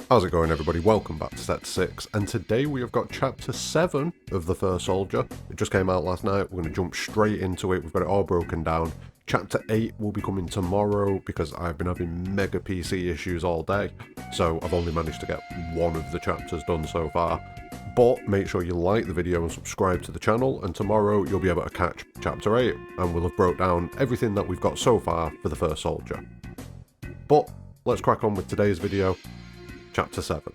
How's it going, everybody? Welcome back to Set 6, and today we have got Chapter 7 of The First Soldier. It just came out last night. We're going to jump straight into it. We've got it all broken down. Chapter 8 will be coming tomorrow because I've been having mega PC issues all day, so I've only managed to get one of the chapters done so far. But make sure you like the video and subscribe to the channel, and tomorrow you'll be able to catch Chapter 8, and we'll have broke down everything that we've got so far for The First Soldier. But let's crack on with today's video. Chapter 7.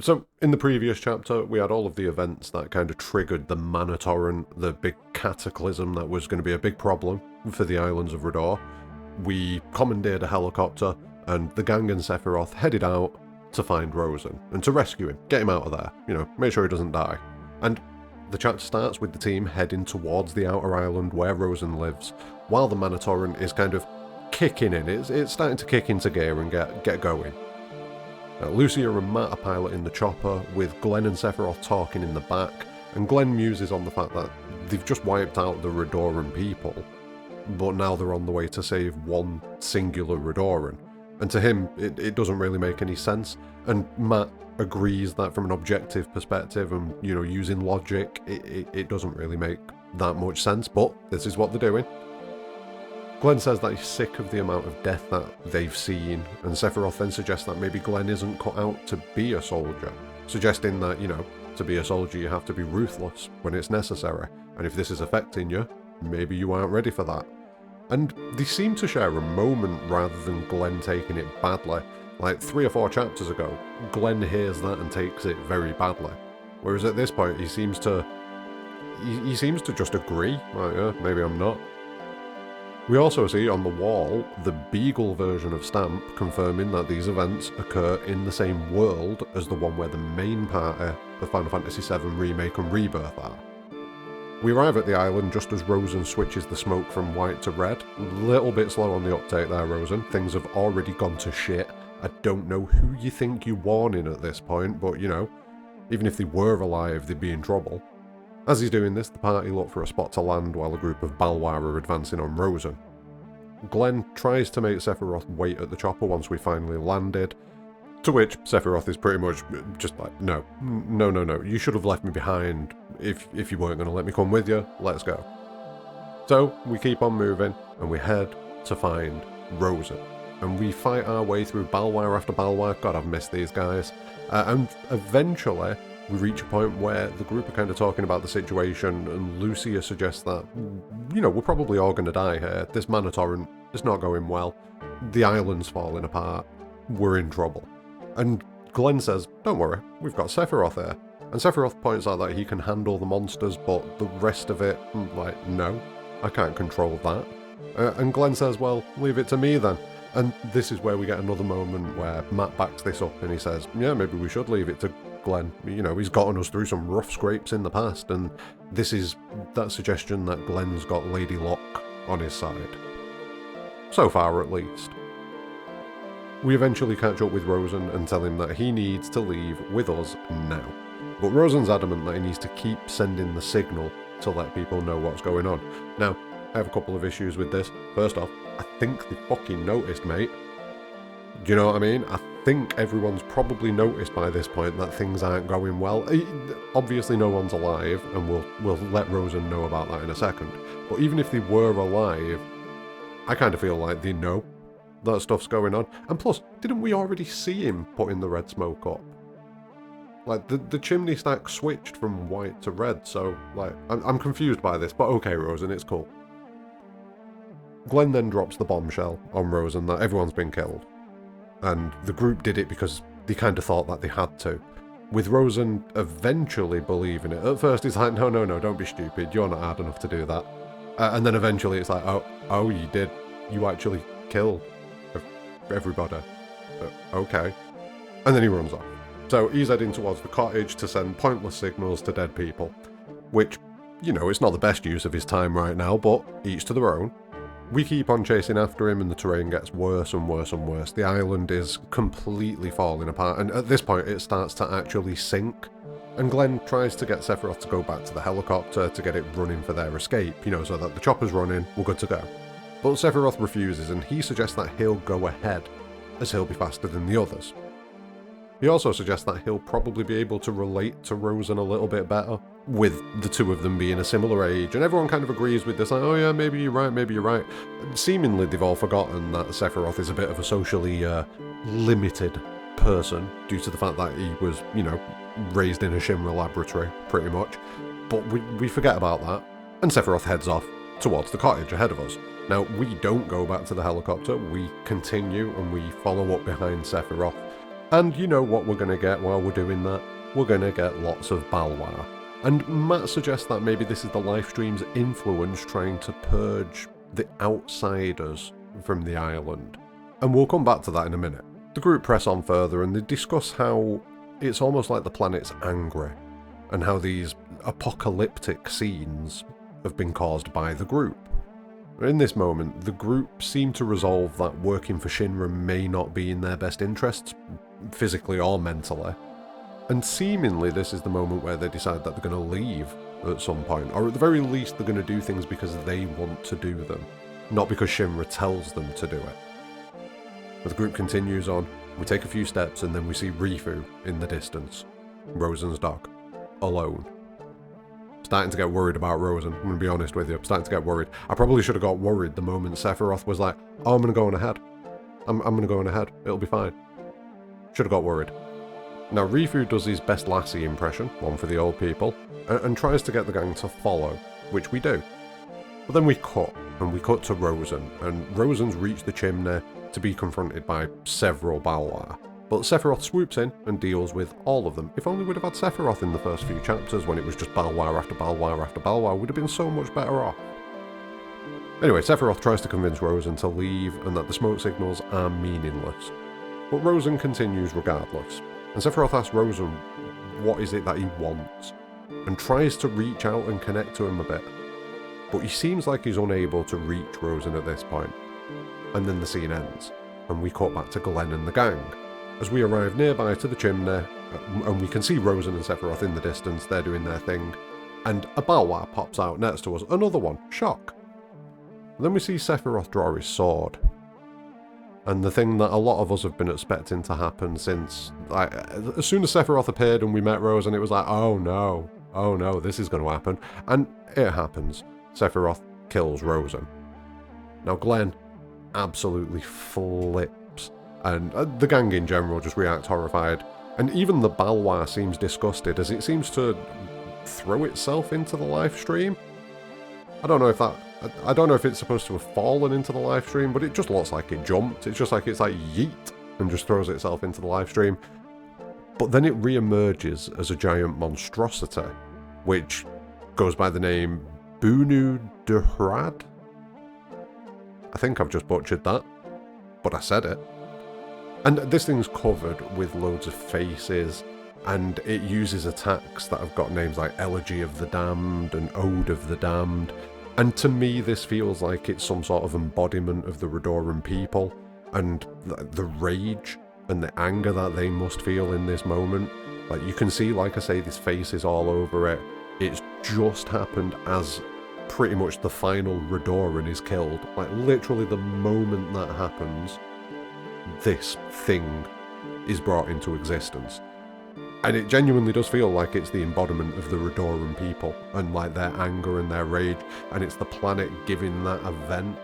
So, in the previous chapter, we had all of the events that kind of triggered the mana torrent, the big cataclysm that was going to be a big problem for the islands of Rador. We commandeered a helicopter, and the gang and Sephiroth headed out to find Rosen, and to rescue him, get him out of there, make sure he doesn't die. And the chapter starts with the team heading towards the outer island where Rosen lives, while the mana torrent is kind of kicking in. It's starting to kick into gear and get going. Lucia and Matt are piloting the chopper, with Glenn and Sephiroth talking in the back, and Glenn muses on the fact that they've just wiped out the Radoran people, but now they're on the way to save one singular Radoran. And to him, it doesn't really make any sense, and Matt agrees that from an objective perspective and, using logic, it doesn't really make that much sense, but this is what they're doing. Glenn says that he's sick of the amount of death that they've seen, and Sephiroth then suggests that maybe Glenn isn't cut out to be a soldier, suggesting that, to be a soldier you have to be ruthless when it's necessary, and if this is affecting you, maybe you aren't ready for that. And they seem to share a moment rather than Glenn taking it badly. Like 3 or 4 chapters ago, Glenn hears that and takes it very badly, whereas at this point he seems to just agree, like, yeah, maybe I'm not. We also see on the wall the Beagle version of Stamp confirming that these events occur in the same world as the one where the main party of Final Fantasy VII Remake and Rebirth are. We arrive at the island just as Rosen switches the smoke from white to red. A little bit slow on the uptake there, Rosen. Things have already gone to shit. I don't know who you think you're warning at this point, but even if they were alive, they'd be in trouble. As he's doing this, the party look for a spot to land while a group of Balwar are advancing on Rosen. Glenn tries to make Sephiroth wait at the chopper once we finally landed, to which Sephiroth is pretty much just like, no, you should have left me behind. If you weren't going to let me come with you, let's go. So we keep on moving, and we head to find Rosen. And we fight our way through Balwar after Balwar. God, I've missed these guys. And eventually we reach a point where the group are kind of talking about the situation, and Lucia suggests that, we're probably all going to die here. This mana torrent is not going well. The island's falling apart. We're in trouble. And Glenn says, don't worry, we've got Sephiroth here. And Sephiroth points out that he can handle the monsters, but the rest of it, no, I can't control that. And Glenn says, well, leave it to me then. And this is where we get another moment where Matt backs this up and he says, yeah, maybe we should leave it to Glenn. He's gotten us through some rough scrapes in the past, and this is that suggestion that Glenn's got Lady Locke on his side. So far, at least. We eventually catch up with Rosen and tell him that he needs to leave with us now. But Rosen's adamant that he needs to keep sending the signal to let people know what's going on. Now, I have a couple of issues with this. First off, I think they fucking noticed, mate. Do you know what I mean? I think everyone's probably noticed by this point that things aren't going well. Obviously no one's alive, and we'll let Rosen know about that in a second. But even if they were alive, I kind of feel like they know that stuff's going on. And plus, didn't we already see him putting the red smoke up? Like, the chimney stack switched from white to red, so, I'm confused by this, but okay, Rosen, it's cool. Glenn then drops the bombshell on Rosen that everyone's been killed. And the group did it because they kind of thought that they had to, with Rosen eventually believing it. At first he's like, no, don't be stupid, you're not hard enough to do that. And then eventually it's like, oh, you did. You actually killed everybody. Okay. And then he runs off. So he's heading towards the cottage to send pointless signals to dead people, which, it's not the best use of his time right now, but each to their own. We keep on chasing after him, and the terrain gets worse and worse and worse. The island is completely falling apart, and at this point it starts to actually sink. And Glenn tries to get Sephiroth to go back to the helicopter to get it running for their escape, so that the chopper's running, we're good to go. But Sephiroth refuses, and he suggests that he'll go ahead, as he'll be faster than the others. He also suggests that he'll probably be able to relate to Rosen a little bit better, with the two of them being a similar age, and everyone kind of agrees with this, like, oh yeah, maybe you're right, maybe you're right. And seemingly they've all forgotten that Sephiroth is a bit of a socially limited person, due to the fact that he was, you know, raised in a Shinra laboratory, pretty much. But we forget about that, and Sephiroth heads off towards the cottage ahead of us. Now, we don't go back to the helicopter, we continue and we follow up behind Sephiroth. And you know what we're going to get while we're doing that? We're going to get lots of Balwar. And Matt suggests that maybe this is the live stream's influence trying to purge the outsiders from the island. And we'll come back to that in a minute. The group press on further and they discuss how it's almost like the planet's angry, and how these apocalyptic scenes have been caused by the group. In this moment, the group seem to resolve that working for Shinra may not be in their best interests, physically or mentally. And seemingly this is the moment where they decide that they're going to leave at some point, or at the very least they're going to do things because they want to do them, not because Shinra tells them to do it. But the group continues on, we take a few steps and then we see Rifu in the distance, Rosen's dog, alone. Starting to get worried about Rosen, I'm going to be honest with you, I'm starting to get worried. I probably should have got worried the moment Sephiroth was like, oh, I'm going to go on ahead. I'm going to go on ahead, it'll be fine. Should have got worried. Now Rifu does his best Lassie impression, one for the old people, and tries to get the gang to follow, which we do. But then we cut to Rosen, and Rosen's reached the chimney to be confronted by several Balwar. But Sephiroth swoops in and deals with all of them. If only we'd have had Sephiroth in the first few chapters when it was just Balwar after Balwar after Balwar, we'd have been so much better off. Anyway, Sephiroth tries to convince Rosen to leave and that the smoke signals are meaningless. But Rosen continues regardless, and Sephiroth asks Rosen what is it that he wants, and tries to reach out and connect to him a bit. But he seems like he's unable to reach Rosen at this point. And then the scene ends, and we cut back to Glenn and the gang. As we arrive nearby to the chimney, and we can see Rosen and Sephiroth in the distance, they're doing their thing, and a Balwar pops out next to us, another one, shock. And then we see Sephiroth draw his sword. And the thing that a lot of us have been expecting to happen since, like, as soon as Sephiroth appeared and we met Rosen, it was like, oh no, this is going to happen. And it happens. Sephiroth kills Rosen. Now Glenn absolutely flips, and the gang in general just react horrified, and even the Balwar seems disgusted as it seems to throw itself into the live stream. I don't know if it's supposed to have fallen into the live stream, but it just looks like it jumped. It's just like it's like yeet and just throws itself into the live stream. But then it re-emerges as a giant monstrosity, which goes by the name Bunu Duhrad. I think I've just butchered that, but I said it. And this thing's covered with loads of faces, and it uses attacks that have got names like Elegy of the Damned and Ode of the Damned. And to me, this feels like it's some sort of embodiment of the Redoran people, and the rage and the anger that they must feel in this moment. Like, you can see, like I say, these faces all over it. It's just happened as pretty much the final Redoran is killed. Like, literally the moment that happens, this thing is brought into existence. And it genuinely does feel like it's the embodiment of the Redoran people, and like their anger and their rage, and it's the planet giving that event.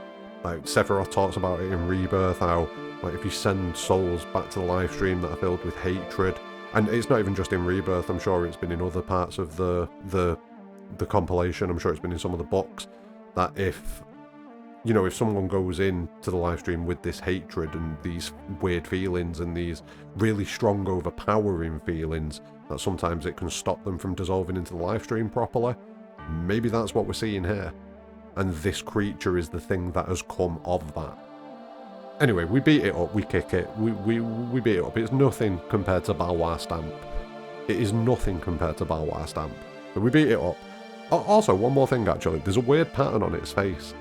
Like, Sephiroth talks about it in Rebirth, how, like, if you send souls back to the live stream that are filled with hatred, and it's not even just in Rebirth, I'm sure it's been in other parts of the compilation, I'm sure it's been in some of the books, that if, you know, if someone goes in to the live stream with this hatred and these weird feelings and these really strong, overpowering feelings, that sometimes it can stop them from dissolving into the live stream properly. Maybe that's what we're seeing here. And this creature is the thing that has come of that. Anyway, we beat it up, we kick it, we beat it up. It's nothing compared to Balwar Stamp. It is nothing compared to Balwar Stamp. But we beat it up. Also, one more thing actually, there's a weird pattern on its face.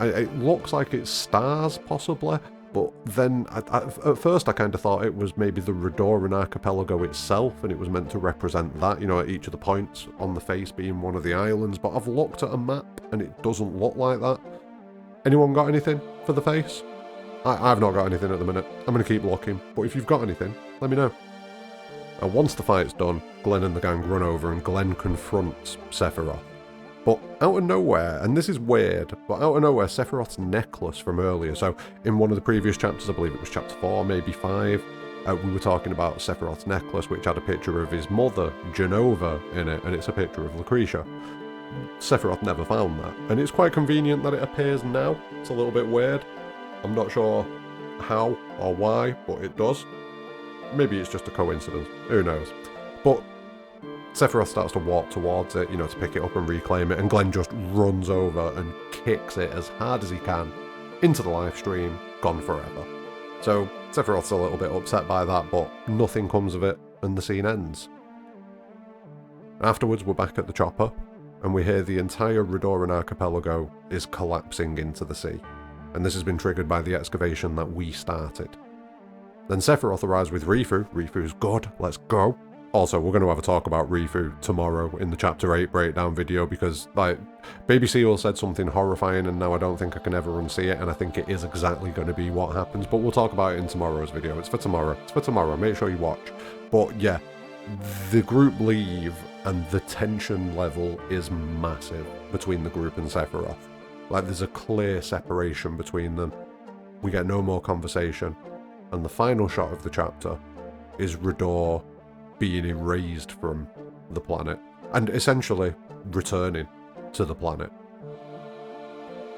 It looks like it's stars, possibly, but then at first I kind of thought it was maybe the Redoran archipelago itself, and it was meant to represent that, you know, at each of the points on the face being one of the islands, but I've looked at a map and it doesn't look like that. Anyone got anything for the face? I've not got anything at the minute. I'm going to keep looking, but if you've got anything, let me know. And once the fight's done, Glenn and the gang run over and Glenn confronts Sephiroth. But out of nowhere, and this is weird, but out of nowhere, Sephiroth's necklace from earlier, so in one of the previous chapters, I believe it was chapter 4, maybe 5, we were talking about Sephiroth's necklace, which had a picture of his mother, Genova, in it, and it's a picture of Lucretia. Sephiroth never found that, and it's quite convenient that it appears now. It's a little bit weird. I'm not sure how or why, but it does. Maybe it's just a coincidence, who knows. But Sephiroth starts to walk towards it, to pick it up and reclaim it, and Glenn just runs over and kicks it as hard as he can into the live stream, gone forever. So Sephiroth's a little bit upset by that, but nothing comes of it, and the scene ends. Afterwards, we're back at the chopper, and we hear the entire Redoran archipelago is collapsing into the sea, and this has been triggered by the excavation that we started. Then Sephiroth arrives with Rifu. Rifu's good, let's go. Also, we're going to have a talk about Rifu tomorrow in the Chapter 8 breakdown video because, Baby Seal said something horrifying and now I don't think I can ever unsee it, and I think it is exactly going to be what happens, but we'll talk about it in tomorrow's video. It's for tomorrow. It's for tomorrow. Make sure you watch. But yeah, the group leave and the tension level is massive between the group and Sephiroth. There's a clear separation between them. We get no more conversation. And the final shot of the chapter is Redor being erased from the planet and essentially returning to the planet.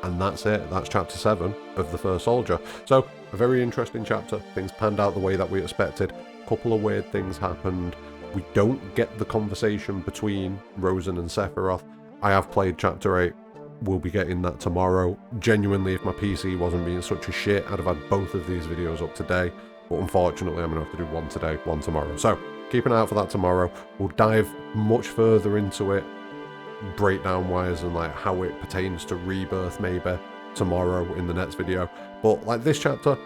And that's it. That's chapter 7 of The First Soldier. So, a very interesting chapter. Things panned out the way that we expected. A couple of weird things happened. We don't get the conversation between Rosen and Sephiroth. I have played chapter 8. We'll be getting that tomorrow. Genuinely, if my PC wasn't being such a shit, I'd have had both of these videos up today. But unfortunately, I'm going to have to do one today, one tomorrow. So, keep an eye out for that tomorrow. We'll dive much further into it, breakdown-wise, and how it pertains to Rebirth, maybe, tomorrow in the next video. But, this chapter,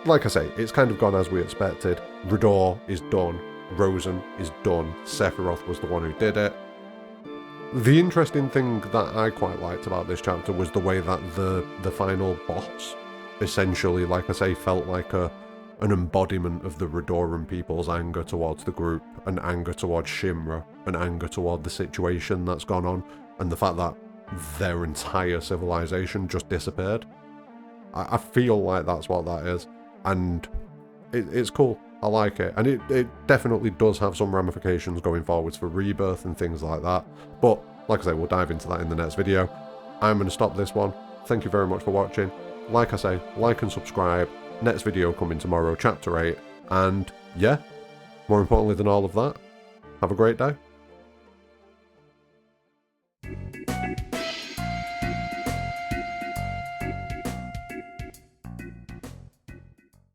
like I say, it's kind of gone as we expected. Redor is done. Rosen is done. Sephiroth was the one who did it. The interesting thing that I quite liked about this chapter was the way that the final boss essentially, like I say, felt like an embodiment of the Redoran people's anger towards the group, and anger towards Shinra, and anger toward the situation that's gone on, and the fact that their entire civilization just disappeared. I feel like that's what that is, and it's cool. I like it, and it definitely does have some ramifications going forwards for Rebirth and things like that, but like I say, we'll dive into that in the next video. I'm going to stop this one. Thank you very much for watching. Like I say, like and subscribe. Next video coming tomorrow, chapter 8, and yeah, more importantly than all of that, have a great day.